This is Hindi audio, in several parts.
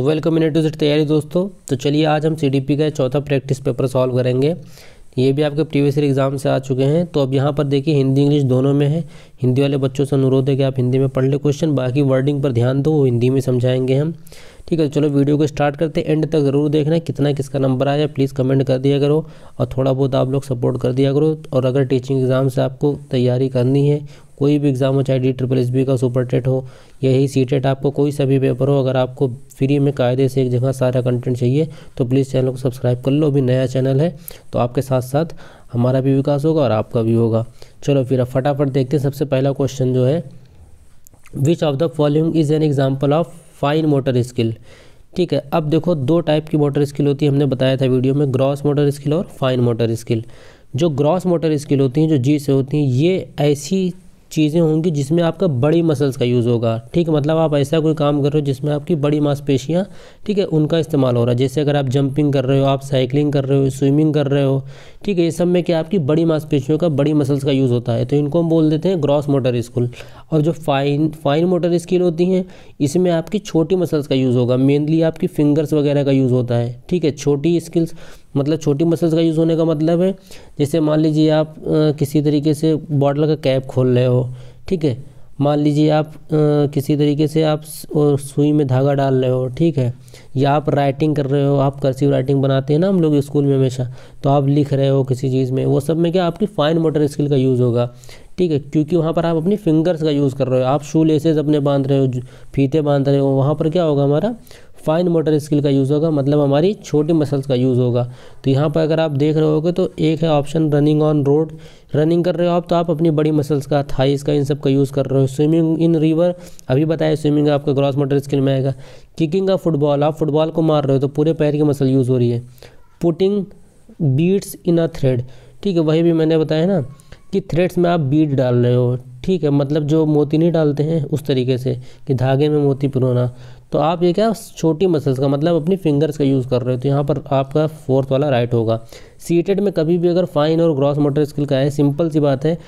वेलकम इन टू तैयारी दोस्तों। तो चलिए आज हम सीडीपी का चौथा प्रैक्टिस पेपर सॉल्व करेंगे। ये भी आपके प्रीवियस ईयर एग्जाम से आ चुके हैं। तो अब यहाँ पर देखिए हिंदी इंग्लिश दोनों में है। हिंदी वाले बच्चों से अनुरोध है कि आप हिंदी में पढ़ ले क्वेश्चन, बाकी वर्डिंग पर ध्यान दो, वो हिंदी में समझाएंगे हम। ठीक है, तो चलो वीडियो को स्टार्ट करते हैं। एंड तक ज़रूर देखना, कितना किसका नंबर आया प्लीज़ कमेंट कर दिया करो और थोड़ा बहुत आप लोग सपोर्ट कर दिया करो। और अगर टीचिंग एग्ज़ाम से आपको तैयारी करनी है, कोई भी एग्ज़ाम हो, चाहे DSSB का, सुपर टेट हो, यही सीटेट, आपको कोई सा भी पेपर हो, अगर आपको फ्री में कायदे से एक जगह सारा कंटेंट चाहिए तो प्लीज़ चैनल को सब्सक्राइब कर लो। अभी नया चैनल है तो आपके साथ साथ हमारा भी विकास होगा और आपका भी होगा। चलो फिर अब फटाफट देखते हैं। सबसे पहला क्वेश्चन जो है, विच of the following is an example of fine motor skill. ठीक है, अब देखो दो टाइप की मोटर स्किल होती है, हमने बताया था वीडियो में, ग्रॉस मोटर स्किल और फाइन मोटर स्किल। जो ग्रॉस मोटर स्किल होती हैं, जो जी से होती हैं, ये ऐसी चीज़ें होंगी जिसमें आपका बड़ी मसल्स का यूज़ होगा। ठीक है, मतलब आप ऐसा कोई काम कर रहे हो जिसमें आपकी बड़ी मांसपेशियाँ, ठीक है, उनका इस्तेमाल हो रहा है। जैसे अगर आप जंपिंग कर रहे हो, आप साइकिलिंग कर रहे हो, स्विमिंग कर रहे हो, ठीक है, ये सब में क्या आपकी बड़ी मांसपेशियों का, बड़ी मसल्स का यूज़ होता है। तो इनको हम बोल देते हैं ग्रॉस मोटर स्किल। और जो फाइन मोटर स्किल होती हैं, इसमें आपकी छोटी मसल्स का यूज़ होगा, मेनली आपकी फिंगर्स वगैरह का यूज़ होता है। ठीक है, छोटी स्किल्स मतलब छोटी मसल्स का यूज़ होने का मतलब है, जैसे मान लीजिए आप किसी तरीके से बॉटल का कैप खोल रहे हो, ठीक है, मान लीजिए आप किसी तरीके से आप सुई में धागा डाल रहे हो, ठीक है, या आप राइटिंग कर रहे हो, आप कर्सिव राइटिंग बनाते हैं ना हम लोग स्कूल में हमेशा, तो आप लिख रहे हो किसी चीज़ में, वो सब में क्या आपकी फाइन मोटर स्किल का यूज़ होगा। ठीक है, क्योंकि वहाँ पर आप अपनी फिंगर्स का यूज़ कर रहे हो, आप शू लेसेस अपने बांध रहे हो, फीते बांध रहे हो, वहाँ पर क्या होगा, हमारा फाइन मोटर स्किल का यूज़ होगा, मतलब हमारी छोटी मसल्स का यूज़ होगा। तो यहाँ पर अगर आप देख रहे होगे तो एक है option running on road, running कर रहे हो आप तो आप अपनी बड़ी मसल्स का, थाइस का, इन सब का यूज़ कर रहे हो। स्विमिंग इन रिवर, अभी बताया स्विमिंग आपका ग्रॉस मोटर स्किल में आएगा। किकिंग का फुटबॉल, आप फुटबॉल को मार रहे हो तो पूरे पैर की मसल यूज़ हो रही है। पुटिंग बीड्स इन अ थ्रेड, ठीक है, वही भी मैंने बताया ना कि थ्रेड्स में आप बीड डाल रहे हो, ठीक है, मतलब जो मोती नहीं डालते हैं उस तरीके से कि धागे में मोती पिरोना, तो आप ये क्या छोटी मसल्स का मतलब अपनी फिंगर्स का यूज़ कर रहे हो। तो यहाँ पर आपका फोर्थ वाला राइट होगा। सीटेड में कभी भी अगर फाइन और ग्रॉस मोटर स्किल का है, सिंपल सी बात है,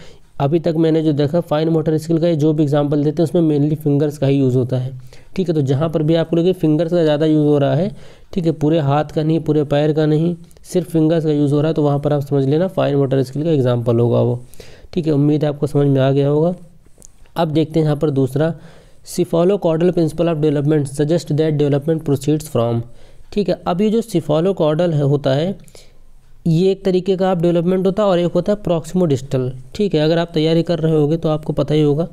अभी तक मैंने जो देखा फाइन मोटर स्किल का जो भी एग्जांपल देते हैं उसमें मेनली फिंगर्स का ही यूज़ होता है। ठीक है, तो जहाँ पर भी आपको लगे फिंगर्स का ज़्यादा यूज़ हो रहा है, ठीक है, पूरे हाथ का नहीं, पूरे पैर का नहीं, सिर्फ फिंगर्स का यूज़ हो रहा है, तो वहाँ पर आप समझ लेना फाइन मोटर स्किल का एग्जाम्पल होगा वो। ठीक है, उम्मीद है आपको समझ में आ गया होगा। अब देखते हैं यहाँ पर दूसरा, cephalocaudal principle of development suggest that development proceeds from. ठीक है, अब ये जो सिफालोकॉर्डल होता है, ये एक तरीके का आप डेवलपमेंट होता है और एक होता है प्रॉक्सिमोडिस्टल। ठीक है, अगर आप तैयारी कर रहे होगे तो आपको पता ही होगा।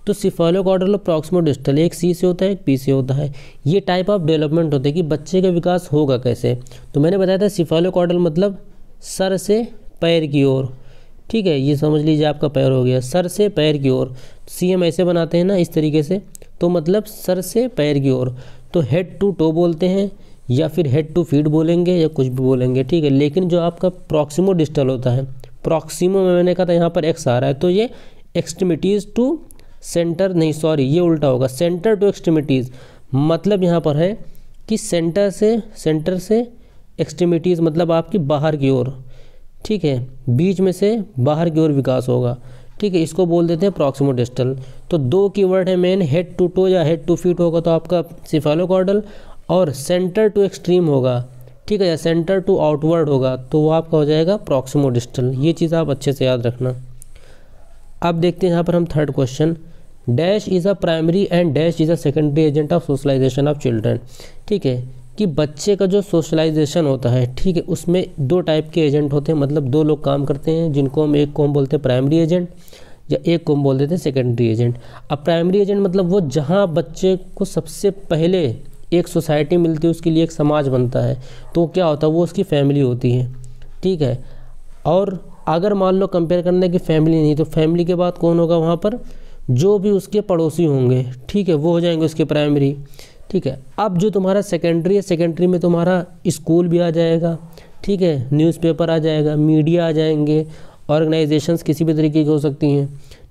तो सिफालोकॉर्डल और प्रॉक्सिमोडिस्टल, एक सी से होता है, एक पी से होता है। ये टाइप ऑफ डेवलपमेंट होते हैं कि बच्चे का विकास होगा कैसे। तो मैंने बताया था सिफालोकॉर्डल मतलब सर से पैर की ओर। ठीक है, ये समझ लीजिए आपका पैर हो गया, सर से पैर की ओर। सी हम ऐसे बनाते हैं ना इस तरीके से, तो मतलब सर से पैर की ओर। तो हेड टू टो बोलते हैं या फिर हेड टू फीट बोलेंगे या कुछ भी बोलेंगे। ठीक है, लेकिन जो आपका प्रॉक्सिमो डिस्टल होता है, प्रॉक्सिमो में मैंने कहा था यहाँ पर एक्स आ रहा है, तो ये एक्सट्रीमिटीज़ टू सेंटर, नहीं सॉरी ये उल्टा होगा, सेंटर टू एक्सट्रीमिटीज़। मतलब यहाँ पर है कि सेंटर से एक्सट्रीमिटीज़ मतलब आपकी बाहर की ओर। ठीक है, बीच में से बाहर की ओर विकास होगा। ठीक है, इसको बोल देते हैं प्रॉक्सिमोडिस्टल। तो दो कीवर्ड है मेन, हेड टू टो या हेड टू फीट होगा तो आपका सिफालोकॉर्डल, और सेंटर टू एक्सट्रीम होगा, ठीक है, या सेंटर टू आउटवर्ड होगा तो वो आपका हो जाएगा प्रॉक्सिमोडिस्टल। ये चीज़ आप अच्छे से याद रखना। अब देखते हैं यहाँ पर हम third question, dash is a primary and dash is a secondary agent of socialisation of children. ठीक है, कि बच्चे का जो सोशलाइजेशन होता है, ठीक है, उसमें दो टाइप के एजेंट होते हैं, मतलब दो लोग काम करते हैं, जिनको हम एक को हम बोलते हैं प्राइमरी एजेंट या एक को हम बोल देते हैं सेकेंडरी एजेंट। अब प्राइमरी एजेंट मतलब वो जहाँ बच्चे को सबसे पहले एक सोसाइटी मिलती है, उसके लिए एक समाज बनता है, तो क्या होता है, वो उसकी फैमिली होती है। ठीक है, और अगर मान लो कंपेयर करने की फैमिली नहीं, तो फैमिली के बाद कौन होगा वहाँ पर, जो भी उसके पड़ोसी होंगे, ठीक है, वो हो जाएंगे उसके प्राइमरी। ठीक है, अब जो तुम्हारा सेकेंडरी है, सेकेंडरी में तुम्हारा स्कूल भी आ जाएगा, ठीक है, न्यूज़पेपर आ जाएगा, मीडिया आ जाएंगे, ऑर्गेनाइजेशंस किसी भी तरीके की हो सकती हैं।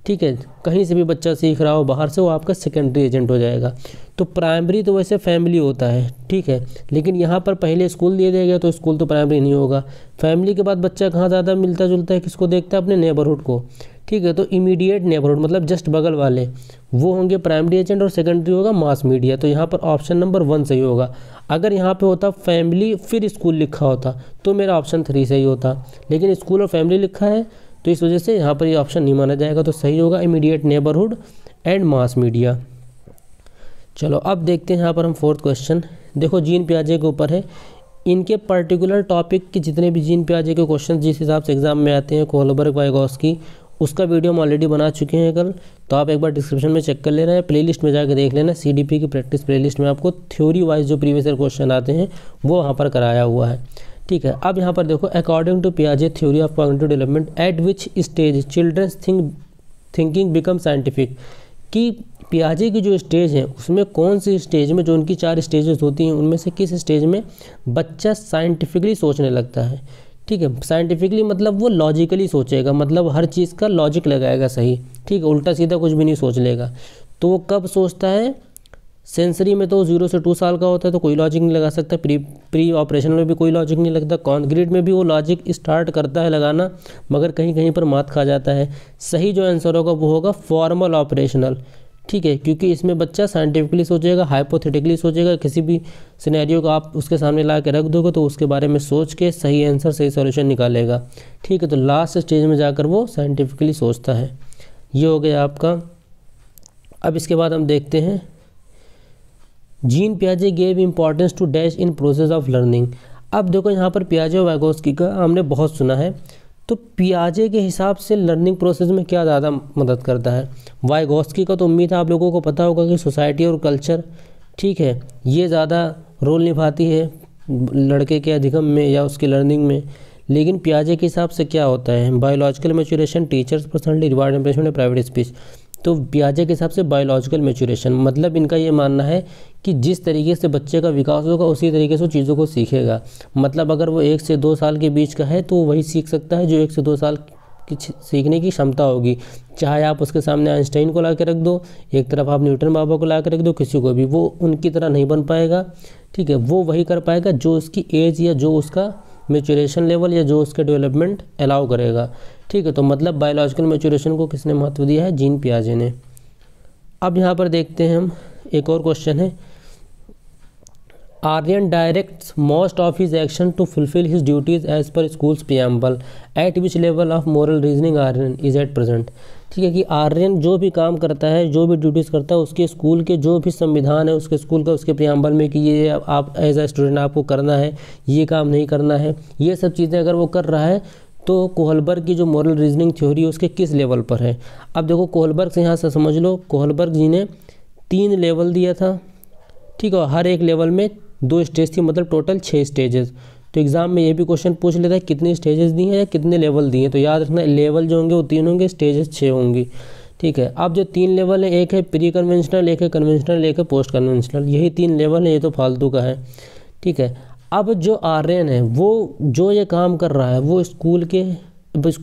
ठीक है, कहीं से भी बच्चा सीख रहा हो बाहर से, वो आपका सेकेंडरी एजेंट हो जाएगा। तो प्राइमरी तो वैसे फैमिली होता है, ठीक है, लेकिन यहाँ पर पहले स्कूल दिया जाएगा तो स्कूल तो प्राइमरी नहीं होगा। फैमिली के बाद बच्चा कहाँ ज़्यादा मिलता जुलता है, किसको देखता है, अपने नेबरहुड को। ठीक है, तो इमीडिएट नेबरहुड मतलब जस्ट बगल वाले वो होंगे प्राइमरी एजेंट और सेकेंडरी होगा मास मीडिया। तो यहाँ पर ऑप्शन नंबर 1 सही होगा। अगर यहाँ पे होता फैमिली फिर स्कूल लिखा होता तो मेरा ऑप्शन 3 सही होता, लेकिन स्कूल और फैमिली लिखा है तो इस वजह से यहाँ पर ये ऑप्शन नहीं माना जाएगा। तो सही होगा immediate neighbourhood and mass media. चलो अब देखते हैं यहाँ पर हम फोर्थ क्वेश्चन। देखो जीन पियाजे के ऊपर है। इनके पर्टिकुलर टॉपिक के जितने भी जीन पियाजे के क्वेश्चन जिस हिसाब से एग्जाम में आते हैं, कोहलबर्ग वाइगोत्स्की, उसका वीडियो हम ऑलरेडी बना चुके हैं कल, तो आप एक बार डिस्क्रिप्शन में चेक कर लेना है, प्लेलिस्ट में जाकर देख लेना। सीडीपी की प्रैक्टिस प्लेलिस्ट में आपको थ्योरी वाइज जो प्रीवियस ईयर क्वेश्चन आते हैं वो वहाँ पर कराया हुआ है। ठीक है, अब यहाँ पर देखो अकॉर्डिंग टू पियाजे theory of cognitive development at which stage children's thinking become scientific, कि पियाजे की जो स्टेज है उसमें कौन सी स्टेज में, जो उनकी 4 स्टेजेस होती हैं उनमें से किस स्टेज में बच्चा साइंटिफिकली सोचने लगता है। ठीक है, साइंटिफिकली मतलब वो लॉजिकली सोचेगा, मतलब हर चीज़ का लॉजिक लगाएगा सही। ठीक है, उल्टा सीधा कुछ भी नहीं सोच लेगा। तो वो कब सोचता है? सेंसरी में तो 0 से 2 साल का होता है तो कोई लॉजिक नहीं लगा सकता, प्री ऑपरेशन में भी कोई लॉजिक नहीं लगता, कॉन्क्रीट में भी वो लॉजिक स्टार्ट करता है लगाना मगर कहीं कहीं पर मात खा जाता है। सही जो आंसर होगा वो होगा फॉर्मल ऑपरेशनल। ठीक है, क्योंकि इसमें बच्चा साइंटिफिकली सोचेगा, हाइपोथेटिकली सोचेगा, किसी भी सिनेरियो को आप उसके सामने ला के रख दोगे तो उसके बारे में सोच के सही आंसर सही सॉल्यूशन निकालेगा। ठीक है, तो लास्ट स्टेज में जाकर वो साइंटिफिकली सोचता है। ये हो गया आपका। अब इसके बाद हम देखते हैं जीन पियाजे gave importance to dash in process of learning. अब देखो यहाँ पर पियाजे और वाइगोत्स्की का हमने बहुत सुना है, तो पियाजे के हिसाब से लर्निंग प्रोसेस में क्या ज़्यादा मदद करता है? वाइगोत्स्की का तो उम्मीद है आप लोगों को पता होगा कि सोसाइटी और कल्चर, ठीक है, ये ज़्यादा रोल निभाती है लड़के के अधिगम में या उसकी लर्निंग में। लेकिन पियाजे के हिसाब से क्या होता है? Biological maturation, teachers personality, reward impression और प्राइवेट स्पीच। तो पियाजे के हिसाब से बायोलॉजिकल मैच्योरेशन मतलब इनका ये मानना है कि जिस तरीके से बच्चे का विकास होगा उसी तरीके से वो चीज़ों को सीखेगा। मतलब अगर वो 1 से 2 साल के बीच का है तो वही सीख सकता है जो 1 से 2 साल की सीखने की क्षमता होगी। चाहे आप उसके सामने आइंस्टाइन को ला के रख दो, एक तरफ आप न्यूटन बाबा को ला के रख दो, किसी को भी, वो उनकी तरह नहीं बन पाएगा। ठीक है, वो वही कर पाएगा जो उसकी एज या जो उसका मैच्योरेशन लेवल या जो उसके डेवलपमेंट अलाउ करेगा। ठीक है, तो मतलब बायोलॉजिकल मैच्योरेशन को किसने महत्व दिया है? जीन पियाजे ने। अब यहाँ पर देखते हैं हम एक और क्वेश्चन है। Aryan directs most of his action to fulfil his duties as per school's preamble at which level of moral reasoning Aryan is at present. ठीक है, कि आर्यन जो भी काम करता है, जो भी ड्यूटीज़ करता है, उसके स्कूल के जो भी संविधान है उसके स्कूल का, उसके प्रियम्बल में कि ये आप एज ए स्टूडेंट आपको करना है, ये काम नहीं करना है, ये सब चीज़ें अगर वो कर रहा है तो कोहलबर्ग की जो मॉरल रीजनिंग थ्योरी है उसके किस लेवल पर है? अब देखो कोहलबर्ग से यहाँ से समझ लो, कोहलबर्ग जी ने 3 लेवल दिया था। ठीक है, हर एक लेवल में 2 स्टेज थी, मतलब टोटल 6 स्टेजेस। तो एग्जाम में ये भी क्वेश्चन पूछ लेता है कितनी स्टेजेस दी हैं या कितने लेवल दिए हैं। तो याद रखना लेवल जो होंगे वो 3 होंगे, स्टेजेस 6 होंगी। ठीक है, अब जो 3 लेवल है, एक है प्री कन्वेंशनल, एक है कन्वेंशनल, एक है पोस्ट कन्वेंशनल, यही 3 लेवल है, ये तो फालतू का है। ठीक है, अब जो आर्यन है वो जो ये काम कर रहा है वो स्कूल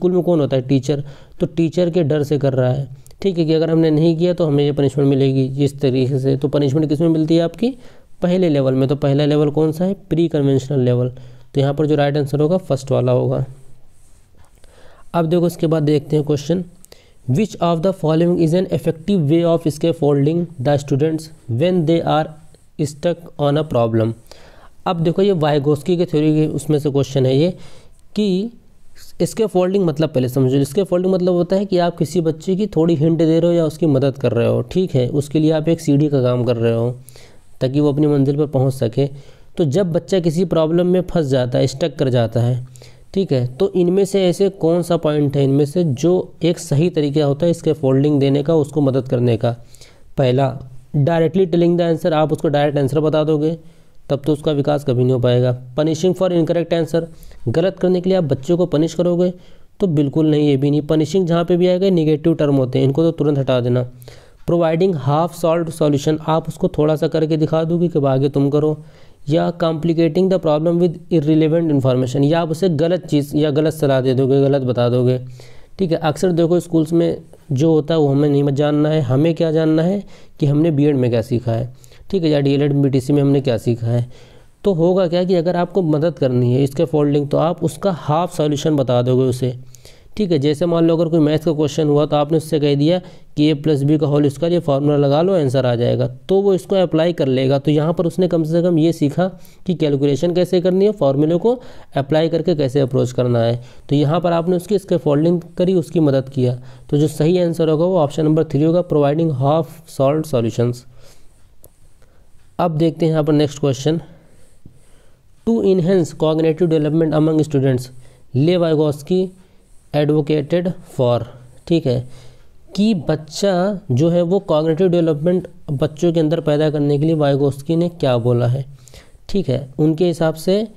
में कौन होता है? टीचर। तो टीचर के डर से कर रहा है। ठीक है, कि अगर हमने नहीं किया तो हमें ये पनिशमेंट मिलेगी जिस तरीके से। तो पनिशमेंट किस में मिलती है? आपकी पहले लेवल में। तो पहला लेवल कौन सा है? Pre conventional level. तो यहाँ पर जो राइट आंसर होगा फर्स्ट वाला होगा। अब देखो इसके बाद देखते हैं question, which of the following is an effective way of scaffolding the students when they are stuck on a problem. अब देखो ये वाइगोत्स्की के थ्योरी के उसमें से क्वेश्चन है ये, कि स्कैफोल्डिंग मतलब पहले समझो। स्कैफोल्डिंग मतलब होता है कि आप किसी बच्चे की थोड़ी हिंट दे रहे हो या उसकी मदद कर रहे हो। ठीक है, उसके लिए आप एक सीढ़ी का काम कर रहे हो ताकि वो अपनी मंजिल पर पहुंच सके। तो जब बच्चा किसी प्रॉब्लम में फंस जाता है, स्टक कर जाता है, ठीक है, तो इनमें से ऐसे कौन सा पॉइंट है इनमें से जो एक सही तरीका होता है स्कैफोल्डिंग देने का, उसको मदद करने का? पहला, डायरेक्टली टेलिंग द आंसर, आप उसको डायरेक्ट आंसर बता दोगे तब तो उसका विकास कभी नहीं हो पाएगा। पनिशिंग फॉर इनकरेक्ट आंसर, गलत करने के लिए आप बच्चों को पनिश करोगे तो बिल्कुल नहीं, ये भी नहीं। पनिशिंग जहाँ पे भी आएगा नेगेटिव टर्म होते हैं, इनको तो तुरंत हटा देना। प्रोवाइडिंग हाफ सॉल्व सॉल्यूशन, आप उसको थोड़ा सा करके दिखा दोगे कि आगे तुम करो। या complicating the problem with irrelevant information, या आप उसे गलत चीज़ या गलत सलाह दे दोगे, गलत बता दोगे। ठीक है, अक्सर देखो स्कूल्स में जो होता है वो हमें नहीं जानना है, हमें क्या जानना है कि हमने बीएड में क्या सीखा है। ठीक है, या डीएलएड बीटीसी में हमने क्या सीखा है। तो होगा क्या कि अगर आपको मदद करनी है स्कैफोल्डिंग तो आप उसका हाफ सॉल्यूशन बता दोगे उसे। ठीक है। जैसे मान लो अगर कोई मैथ्स का क्वेश्चन हुआ तो आपने उससे कह दिया कि a+b का होल स्क्वायर, ये फार्मूला लगा लो आंसर आ जाएगा, तो वो इसको अप्लाई कर लेगा। तो यहाँ पर उसने कम से कम ये सीखा कि कैलकुलेशन कैसे करनी है, फार्मूले को अप्लाई करके कैसे अप्रोच करना है। तो यहाँ पर आपने उसकी स्कैफोल्डिंग करी, उसकी मदद किया। तो जो सही आंसर होगा वो ऑप्शन नंबर 3 होगा, प्रोवाइडिंग हाफ सॉल्व्ड सॉल्यूशंस। अब देखते हैं यहाँ पर next question. To enhance cognitive development among students Lev Vygotsky advocated for, ठीक है, कि बच्चा जो है वो कॉग्निटिव डेवलपमेंट बच्चों के अंदर पैदा करने के लिए वाइगोस्की ने क्या बोला है। ठीक है, उनके हिसाब से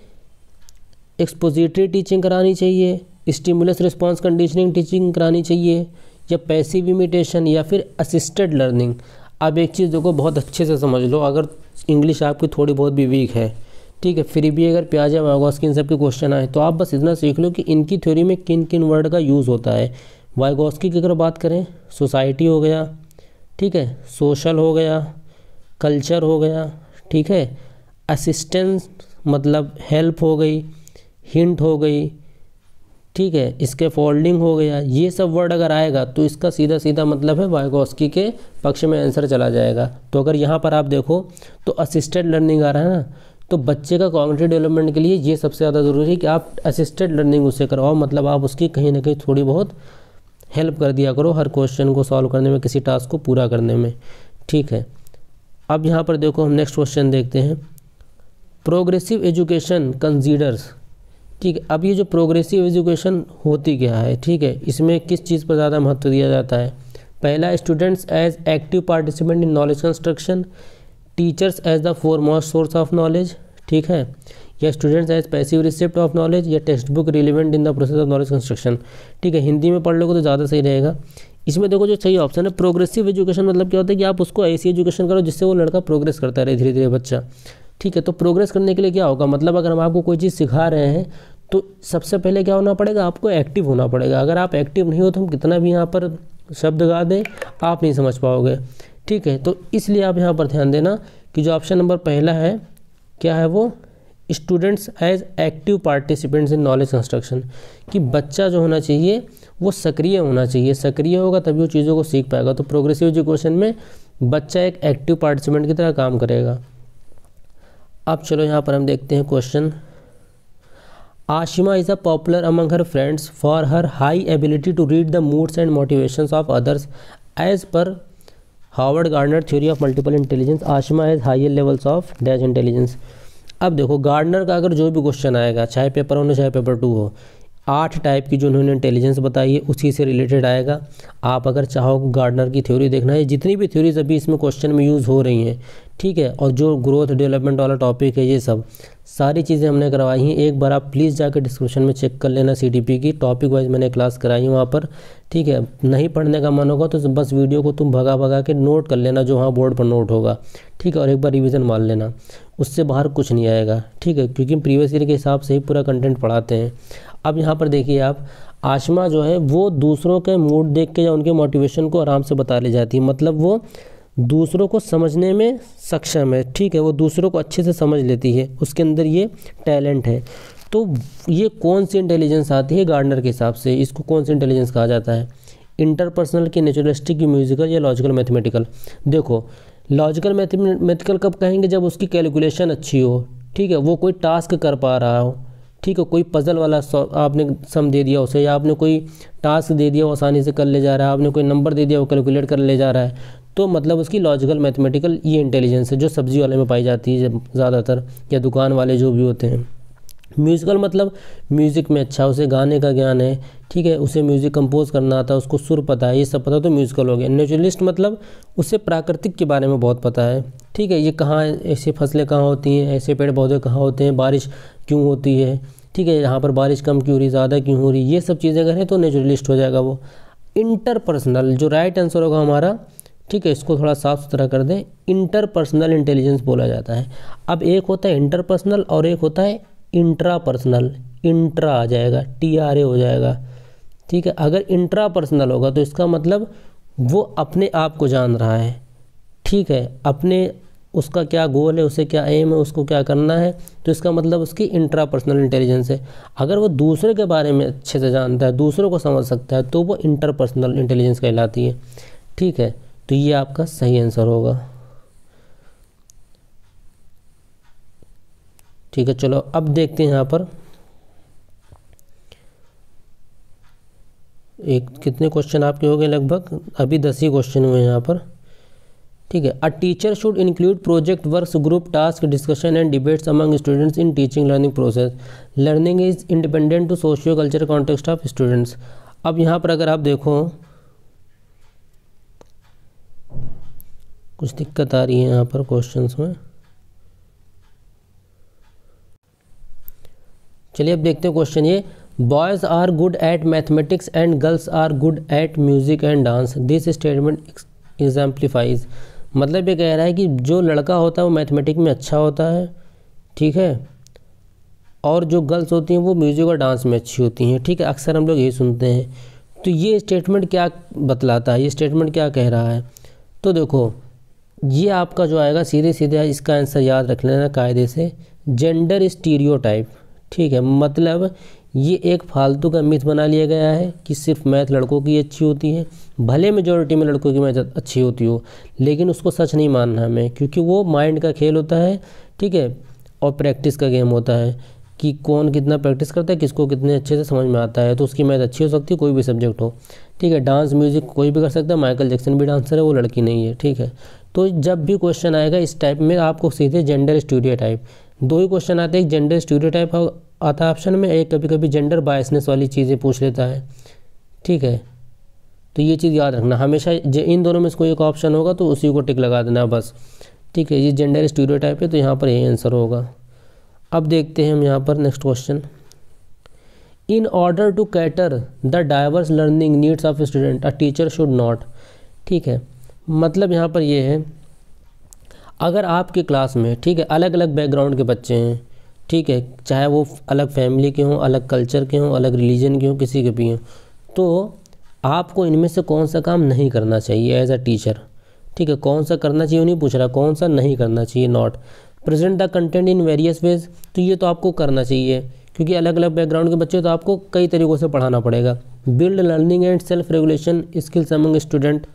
एक्सपोजिटरी टीचिंग करानी चाहिए, स्टिमुलस रिस्पॉन्स कंडीशनिंग टीचिंग करानी चाहिए, या पैसिव इमिटेशन, या फिर असिस्टेड लर्निंग। अब एक चीज़ देखो, बहुत अच्छे से समझ लो, अगर इंग्लिश आपकी थोड़ी बहुत भी वीक है, ठीक है, फिर भी अगर पियाजे वाइगोस्की इन सब के क्वेश्चन आए तो आप बस इतना सीख लो कि इनकी थ्योरी में किन किन वर्ड का यूज़ होता है। वाइगोस्की की अगर बात करें, सोसाइटी हो गया, ठीक है, सोशल हो गया, कल्चर हो गया, ठीक है, असिस्टेंस मतलब हेल्प हो गई, हिंट हो गई, ठीक है, इसके फोल्डिंग हो गया, ये सब वर्ड अगर आएगा तो इसका सीधा सीधा मतलब है वाइगोस्की के पक्ष में आंसर चला जाएगा। तो अगर यहाँ पर आप देखो तो असिस्टेड लर्निंग आ रहा है ना, तो बच्चे का कॉग्निटिव डेवलपमेंट के लिए ये सबसे ज़्यादा ज़रूरी है कि आप असिस्टेड लर्निंग उससे करवाओ, मतलब आप उसकी कहीं ना कहीं थोड़ी बहुत हेल्प कर दिया करो हर क्वेश्चन को सॉल्व करने में, किसी टास्क को पूरा करने में। ठीक है, अब यहाँ पर देखो हम नेक्स्ट क्वेश्चन देखते हैं। प्रोग्रेसिव एजुकेशन कंसीडर्स, ठीक है, अब ये जो प्रोग्रेसिव एजुकेशन होती क्या है, ठीक है, इसमें किस चीज़ पर ज़्यादा महत्व दिया जाता है। पहला, students as active participant in knowledge construction, teachers as the foremost source of knowledge, ठीक है, या students as passive receipt of knowledge, या text book relevant in the process of knowledge construction. ठीक है, हिंदी में पढ़ लोगे तो ज़्यादा सही रहेगा। इसमें देखो जो सही ऑप्शन है प्रोग्रेसिव एजुकेशन, मतलब क्या होता है कि आप उसको ऐसी एजुकेशन करो जिससे वो लड़का प्रोग्रेस करता रहे धीरे धीरे बच्चा। ठीक है, तो प्रोग्रेस करने के लिए क्या होगा, मतलब अगर हम आपको कोई चीज़ सिखा रहे हैं तो सबसे पहले क्या होना पड़ेगा, आपको एक्टिव होना पड़ेगा। अगर आप एक्टिव नहीं हो तो हम कितना भी यहाँ पर शब्द गा दें आप नहीं समझ पाओगे। ठीक है, तो इसलिए आप यहाँ पर ध्यान देना कि जो ऑप्शन नंबर पहला है क्या है, वो students as active participants in knowledge construction, कि बच्चा जो होना चाहिए वो सक्रिय होना चाहिए, सक्रिय होगा तभी वो चीज़ों को सीख पाएगा। तो प्रोग्रेसिव एजुकेशन में बच्चा एक एक्टिव पार्टिसिपेंट की तरह काम करेगा। अब चलो यहाँ पर हम देखते हैं question. Ashima is a popular among her friends for her high ability to read the moods and motivations of others as per Harvard Gardner theory of multiple intelligence. Ashima has higher levels of dash intelligence. अब देखो गार्डनर का अगर जो भी क्वेश्चन आएगा, चाहे पेपर 1 हो चाहे पेपर 2 हो, 8 टाइप की जो उन्होंने इंटेलिजेंस बताई है उसी से रिलेटेड आएगा। आप अगर चाहो गार्डनर की थ्योरी देखना है, जितनी भी थ्योरीज अभी इसमें क्वेश्चन में यूज़ हो रही हैं, ठीक है, और जो ग्रोथ डेवलपमेंट वाला टॉपिक है, ये सब सारी चीज़ें हमने करवाई हैं। एक बार आप प्लीज़ जाकर डिस्क्रिप्शन में चेक कर लेना, CDP की टॉपिक वाइज मैंने क्लास कराई है वहाँ पर। ठीक है, नहीं पढ़ने का मन होगा तो बस वीडियो को तुम भगा भगा के नोट कर लेना जो वहाँ बोर्ड पर नोट होगा। ठीक है, और एक बार रिवीजन मार लेना, उससे बाहर कुछ नहीं आएगा। ठीक है, क्योंकि प्रीवियस ईयर के हिसाब से ही पूरा कंटेंट पढ़ाते हैं। अब यहाँ पर देखिए आप, आशिमा जो है वो दूसरों के मूड देख के या उनके मोटिवेशन को आराम से बता ले जाती है, मतलब वो दूसरों को समझने में सक्षम है। ठीक है, वो दूसरों को अच्छे से समझ लेती है, उसके अंदर ये टैलेंट है। तो ये कौन सी इंटेलिजेंस आती है गार्डनर के हिसाब से, इसको कौन सी इंटेलिजेंस कहा जाता है, इंटरपर्सनल की, नेचुरलिस्टिक की, म्यूजिकल या लॉजिकल मैथमेटिकल। देखो लॉजिकल मैथमेटिकल कब कहेंगे, जब उसकी कैलकुलेशन अच्छी हो। ठीक है, वो कोई टास्क कर पा रहा हो, ठीक है, कोई पजल वाला आपने सम दे दिया उसे, या आपने कोई टास्क दे दिया वो आसानी से कर ले जा रहा है, आपने कोई नंबर दे दिया वो कैलकुलेट कर ले जा रहा है, तो मतलब उसकी लॉजिकल मैथमेटिकल ये इंटेलिजेंस है जो सब्जी वाले में पाई जाती है ज़्यादातर, या दुकान वाले जो भी होते हैं। म्यूज़िकल मतलब म्यूज़िक में अच्छा, उसे गाने का ज्ञान है, ठीक है, उसे म्यूज़िक कंपोज करना आता है, उसको सुर पता है, ये सब पता, तो म्यूज़िकल हो गया। नेचुरलिस्ट मतलब उसे प्राकृतिक के बारे में बहुत पता है। ठीक है, ये कहाँ ऐसी फसलें कहाँ होती हैं, ऐसे पेड़ पौधे कहाँ होते हैं, बारिश क्यों होती है, ठीक है, यहाँ पर बारिश कम क्यों हो रही, ज़्यादा क्यों हो रही, ये सब चीज़ें अगर है तो नेचुरलिस्ट हो जाएगा वो। इंटरपर्सनल जो राइट आंसर होगा हमारा, ठीक है, इसको थोड़ा साफ सुथरा कर दें, इंटरपर्सनल इंटेलिजेंस बोला जाता है। अब एक होता है इंटरपर्सनल और एक होता है इंट्रापर्सनल, इंट्रा आ जाएगा, TRA हो जाएगा। ठीक है, अगर इंट्रापर्सनल होगा तो इसका मतलब वो अपने आप को जान रहा है। ठीक है, अपने उसका क्या गोल है, उसे क्या एम है, उसको क्या करना है, तो इसका मतलब उसकी इंट्रापर्सनल इंटेलिजेंस है। अगर वो दूसरे के बारे में अच्छे से जानता है, दूसरों को समझ सकता है, तो वो इंटरपर्सनल इंटेलिजेंस कहलाती है। ठीक है, तो ये आपका सही आंसर होगा। ठीक है, चलो अब देखते हैं यहाँ पर कितने क्वेश्चन आपके हो गए, लगभग अभी 10 ही क्वेश्चन हुए हैं यहाँ पर। ठीक है, a teacher should include project works, group task, discussion and debates among students in teaching learning process. Learning is independent to socio culture context of students. अब यहाँ पर अगर आप देखो कुछ दिक्कत आ रही है यहाँ पर क्वेश्चंस में। चलिए अब देखते हैं क्वेश्चन ये, boys are good at mathematics and girls are good at music and dance, this statement exemplifies. मतलब ये कह रहा है कि जो लड़का होता है वो मैथमेटिक्स में अच्छा होता है, ठीक है, और जो गर्ल्स होती हैं वो म्यूजिक और डांस में अच्छी होती हैं। ठीक है, अक्सर हम लोग यही सुनते हैं। तो ये स्टेटमेंट क्या बतलाता है, ये स्टेटमेंट क्या कह रहा है? तो देखो, ये आपका जो आएगा सीधे सीधे इसका आंसर याद रख लेना कायदे से, जेंडर स्टीरियोटाइप। ठीक है, मतलब ये एक फालतू का मिथ बना लिया गया है कि सिर्फ मैथ लड़कों की अच्छी होती है। भले मेजॉरिटी में लड़कों की मैथ अच्छी होती हो, लेकिन उसको सच नहीं मानना हमें, क्योंकि वो माइंड का खेल होता है। ठीक है, और प्रैक्टिस का गेम होता है कि कौन कितना प्रैक्टिस करता है, किसको कितने अच्छे से समझ में आता है। तो उसकी मैथ अच्छी हो सकती है, कोई भी सब्जेक्ट हो। ठीक है, डांस म्यूजिक कोई भी कर सकता है, माइकल जैक्सन भी डांसर है, वो लड़की नहीं है। ठीक है, तो जब भी क्वेश्चन आएगा इस टाइप में, आपको सीधे जेंडर स्टीरियोटाइप, 2 ही क्वेश्चन आते हैं, एक जेंडर स्टीरियोटाइप आता है ऑप्शन में, एक कभी कभी जेंडर बायसनेस वाली चीज़ें पूछ लेता है। ठीक है, तो ये चीज़ याद रखना हमेशा, इन दोनों में से कोई एक ऑप्शन होगा तो उसी को टिक लगा देना बस। ठीक है, ये जेंडर स्टीरियोटाइप है, तो यहाँ पर यही आंसर होगा। अब देखते हैं हम यहाँ पर next question, in order to cater the diverse learning needs of student a teacher should not. ठीक है, मतलब यहाँ पर ये है, अगर आपके क्लास में, ठीक है, अलग अलग बैकग्राउंड के बच्चे हैं, ठीक है, चाहे वो अलग फैमिली के हों, अलग कल्चर के हों, अलग रिलीजन के हों, किसी के भी हों, तो आपको इनमें से कौन सा काम नहीं करना चाहिए एज अ टीचर। ठीक है, कौन सा करना चाहिए नहीं पूछ रहा, कौन सा नहीं करना चाहिए। Not present the content in various ways, तो ये तो आपको करना चाहिए, क्योंकि अलग अलग बैकग्राउंड के बच्चे तो आपको कई तरीक़ों से पढ़ाना पड़ेगा। Build learning and self regulation skills among student.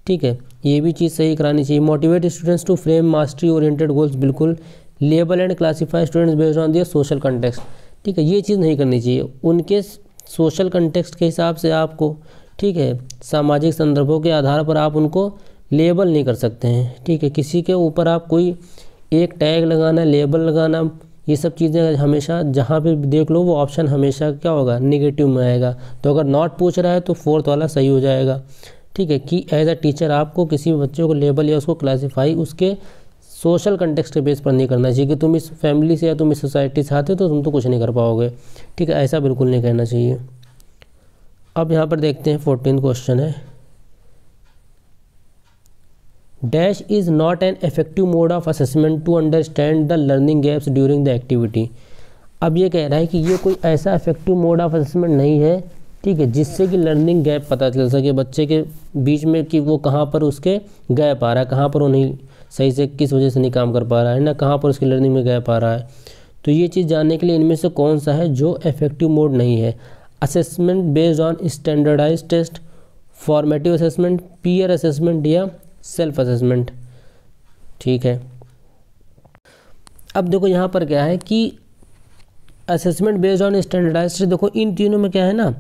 ठीक है, ये भी चीज़ सही करानी चाहिए। Motivate students to frame mastery oriented goals, बिल्कुल। Label and classify students based on their social context. ठीक है, ये चीज़ नहीं करनी चाहिए, उनके सोशल कंटेक्स्ट के हिसाब से आपको, ठीक है, सामाजिक संदर्भों के आधार पर आप उनको लेबल नहीं कर सकते हैं। ठीक है, किसी के ऊपर आप कोई एक टैग लगाना, लेबल लगाना, ये सब चीज़ें हमेशा जहाँ पे देख लो वो ऑप्शन हमेशा क्या होगा, नेगेटिव में आएगा। तो अगर नॉट पूछ रहा है तो 4th वाला सही हो जाएगा। ठीक है, कि एज अ टीचर आपको किसी भी बच्चे को लेबल या उसको क्लासीफाई उसके सोशल कंटेक्स्ट के बेस पर नहीं करना चाहिए कि तुम इस फैमिली से या तुम इस सोसाइटी से आते हो तो तुम तो कुछ नहीं कर पाओगे। ठीक है, ऐसा बिल्कुल नहीं कहना चाहिए। अब यहाँ पर देखते हैं 14th क्वेश्चन है, dash is not an effective mode of assessment to understand the learning gaps during the activity. अब ये कह रहा है कि ये कोई ऐसा इफेक्टिव मोड ऑफ असेसमेंट नहीं है, ठीक है, जिससे कि लर्निंग गैप पता चल सके बच्चे के बीच में कि वो कहाँ पर उसके गैप आ रहा है, कहाँ पर वो नहीं सही से किस वजह से नहीं काम कर पा रहा है ना, कहाँ पर उसकी लर्निंग में गैप आ रहा है। तो ये चीज़ जानने के लिए इनमें से कौन सा है जो इफेक्टिव मोड नहीं है। Assessment based on standardise test, formative assessment, peer assessment या सेल्फ असेसमेंट। ठीक है, अब देखो यहाँ पर क्या है कि असेसमेंट बेस्ड ऑन स्टैंडर्डाइज, देखो इन तीनों में क्या है ना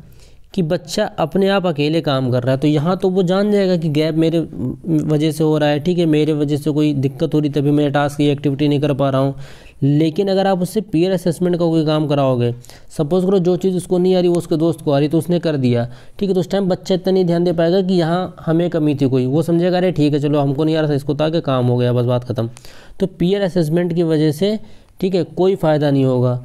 कि बच्चा अपने आप अकेले काम कर रहा है, तो यहाँ तो वो जान जाएगा कि गैप मेरे वजह से हो रहा है। ठीक है, मेरे वजह से कोई दिक्कत हो रही तभी मैं टास्क या एक्टिविटी नहीं कर पा रहा हूँ। लेकिन अगर आप उससे पीयर असेसमेंट का कोई काम कराओगे, सपोज करो जो चीज़ उसको नहीं आ रही वो उसके दोस्त को आ रही तो उसने कर दिया, ठीक है, तो उस टाइम बच्चा इतना नहीं ध्यान दे पाएगा कि यहाँ हमें कमी थी कोई, वो समझेगा अरे ठीक है चलो हमको नहीं आ रहा था, इसको था कि काम हो गया बस बात खत्म। तो पीयर असेसमेंट की वजह से, ठीक है, कोई फ़ायदा नहीं होगा।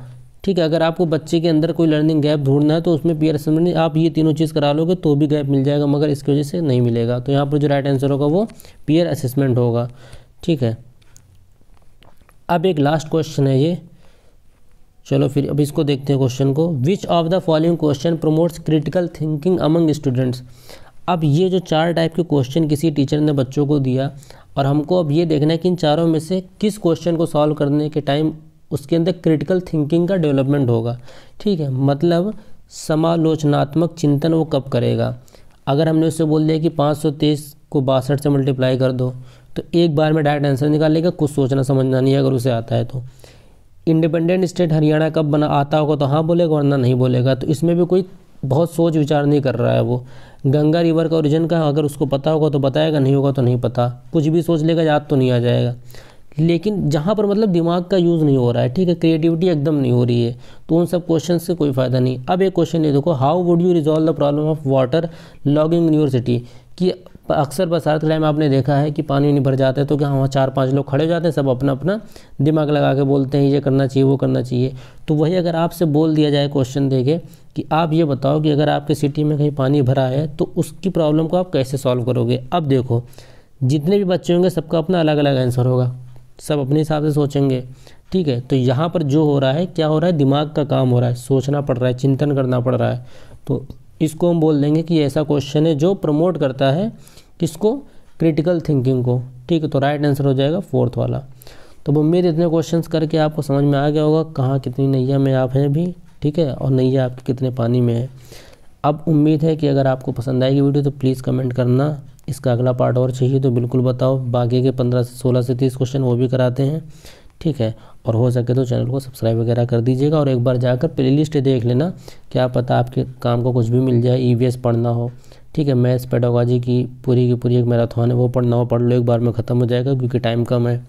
ठीक है, अगर आपको बच्चे के अंदर कोई लर्निंग गैप ढूंढना है तो उसमें पीयर असेसमेंट आप ये तीनों चीज़ करा लोगे तो भी गैप मिल जाएगा, मगर इसकी वजह से नहीं मिलेगा। तो यहाँ पर जो राइट आंसर होगा वो पीयर असेसमेंट होगा। ठीक है, अब एक लास्ट क्वेश्चन है ये, चलो फिर अब इसको देखते हैं क्वेश्चन को। विच of the following question promotes critical thinking among students. अब ये जो 4 टाइप के क्वेश्चन किसी टीचर ने बच्चों को दिया और हमको अब ये देखना है कि इन चारों में से किस क्वेश्चन को सॉल्व करने के टाइम उसके अंदर क्रिटिकल थिंकिंग का डेवलपमेंट होगा। ठीक है, मतलब समालोचनात्मक चिंतन वो कब करेगा। अगर हमने उससे बोल दिया कि 523 को 62 से मल्टीप्लाई कर दो तो एक बार में डायरेक्ट आंसर निकाल लेगा, कुछ सोचना समझना नहीं है अगर उसे आता है तो। इंडिपेंडेंट स्टेट हरियाणा कब बना, आता होगा तो हाँ बोलेगा वरना नहीं बोलेगा, तो इसमें भी कोई बहुत सोच विचार नहीं कर रहा है वो। गंगा रिवर का ओरिजिन का अगर उसको पता होगा तो बताएगा, नहीं होगा तो नहीं पता, कुछ भी सोच लेगा, याद तो नहीं आ जाएगा। लेकिन जहाँ पर मतलब दिमाग का यूज़ नहीं हो रहा है, ठीक है, क्रिएटिविटी एकदम नहीं हो रही है, तो उन सब क्वेश्चन से कोई फ़ायदा नहीं। अब एक क्वेश्चन ये देखो, how would you resolve the problem of water logging in your city, कि अक्सर बरसात के टाइम आपने देखा है कि पानी नहीं भर जाता है तो क्या वहाँ 4-5 लोग खड़े हो जाते हैं, सब अपना अपना दिमाग लगा के बोलते हैं ये करना चाहिए वो करना चाहिए। तो वही अगर आपसे बोल दिया जाए क्वेश्चन देके कि आप ये बताओ कि अगर आपके सिटी में कहीं पानी भरा है तो उसकी प्रॉब्लम को आप कैसे सॉल्व करोगे। अब देखो जितने भी बच्चे होंगे सबका अपना अलग अलग आंसर होगा, सब अपने हिसाब से सोचेंगे। ठीक है, तो यहाँ पर जो हो रहा है, क्या हो रहा है, दिमाग का काम हो रहा है, सोचना पड़ रहा है, चिंतन करना पड़ रहा है। तो इसको हम बोल देंगे कि ऐसा क्वेश्चन है जो प्रमोट करता है किसको, क्रिटिकल थिंकिंग को। ठीक है, तो राइट आंसर हो जाएगा 4th वाला। तो उम्मीद इतने क्वेश्चंस करके आपको समझ में आ गया होगा कहाँ कितनी नैया में आप हैं भी, ठीक है, और नैया आपके कितने पानी में है। अब उम्मीद है कि अगर आपको पसंद आएगी वीडियो तो प्लीज़ कमेंट करना, इसका अगला पार्ट और चाहिए तो बिल्कुल बताओ। बाकी के 15 से 16 से 30 क्वेश्चन वो भी कराते हैं। ठीक है, और हो सके तो चैनल को सब्सक्राइब वगैरह कर दीजिएगा और एक बार जाकर प्लेलिस्ट देख लेना, क्या पता आपके काम को कुछ भी मिल जाए। ईवीएस पढ़ना हो, ठीक है, मैथ्स पेडागोजी की पूरी एक मैराथन है वो पढ़ना हो, पढ़ लो, एक बार में ख़त्म हो जाएगा क्योंकि टाइम कम है।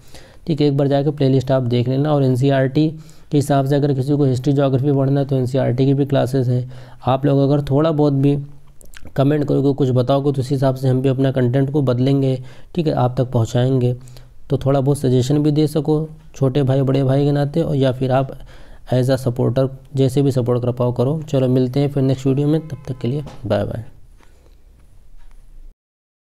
ठीक है, एक बार जाकर प्लेलिस्ट आप देख लेना। और एनसीईआरटी के हिसाब से अगर किसी को हिस्ट्री ज्योग्राफी पढ़ना है तो एनसीईआरटी की भी क्लासेस हैं। आप लोग अगर थोड़ा बहुत भी कमेंट करोगे, कुछ बताओगे तो उस हिसाब से हम भी अपना कंटेंट को बदलेंगे, ठीक है, आप तक पहुंचाएंगे। तो थोड़ा बहुत सजेशन भी दे सको छोटे भाई बड़े भाई के नाते, और या फिर आप एज अ सपोर्टर जैसे भी सपोर्ट कर पाओ करो। चलो मिलते हैं फिर नेक्स्ट वीडियो में, तब तक के लिए बाय बाय।